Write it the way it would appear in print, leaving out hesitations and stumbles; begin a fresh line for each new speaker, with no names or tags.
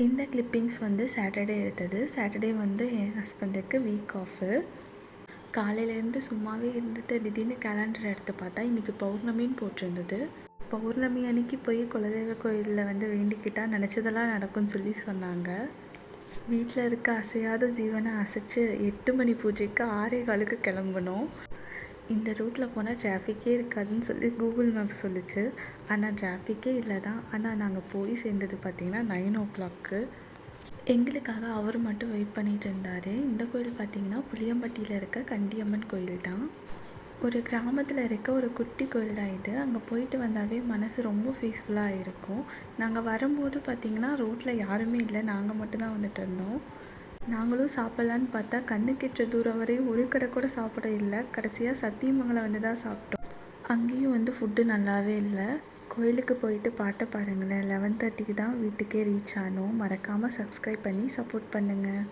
இந்த கிளிப்பிங்ஸ் வந்து சாட்டர்டே எடுத்தது. சாட்டர்டே வந்து என் ஹஸ்பண்டுக்கு வீக் ஆஃபு. காலையிலேருந்து சும்மாவே இருந்துட்டு திடீர்னு கேலண்டர் எடுத்து பார்த்தா இன்றைக்கி பௌர்ணமின்னு போட்டிருந்தது. பௌர்ணமி அன்னைக்கு போய் குலதெய்வ கோயிலில் வந்து வேண்டிக்கிட்டால் நினச்சதெல்லாம் நடக்கும்னு சொன்னாங்க. வீட்டில் இருக்க அசையாத ஜீவனை அசைச்சு 8 மணி பூஜைக்கு 6:15க்கு கிளம்பணும். இந்த ரூட்டில் போனால் டிராஃபிக்கே இருக்காதுன்னு சொல்லி கூகுள் மேப் சொல்லிச்சு. ஆனால் டிராஃபிக்கே இல்லை தான். ஆனால் நாங்கள் போய் சேர்ந்தது பார்த்திங்கன்னா 9 o'clock. எங்களுக்காக அவர் மட்டும் வெயிட் பண்ணிகிட்டு இருந்தார். இந்த கோயில் பார்த்திங்கன்னா புளியம்பட்டியில் இருக்க கண்டியம்மன் கோயில் தான். ஒரு கிராமத்தில் இருக்க ஒரு குட்டி கோயில் தான் இது. அங்கே போயிட்டு வந்தாவே மனசு ரொம்ப பீஸ்ஃபுல்லாக இருக்கும். நாங்கள் வரும்போது பார்த்திங்கன்னா ரோட்டில் யாருமே இல்லை, நாங்கள் மட்டும்தான் வந்துட்டு இருந்தோம். நாங்களும் சாப்பிட்லான்னு பார்த்தா கண்ணு கெட்டுற தூரம் வரையும் ஒரு கடை கூட சாப்பிட இல்லை. கடைசியாக சத்தியமங்கலம் வந்து தான் சாப்பிட்டோம். அங்கேயும் வந்து ஃபுட்டு நல்லாவே இல்லை. கோயிலுக்கு போயிட்டு பாட்டை பாருங்களேன். 11:30க்கு தான் வீட்டுக்கே ரீச் ஆனோம். மறக்காமல் சப்ஸ்கிரைப் பண்ணி சப்போர்ட் பண்ணுங்கள்.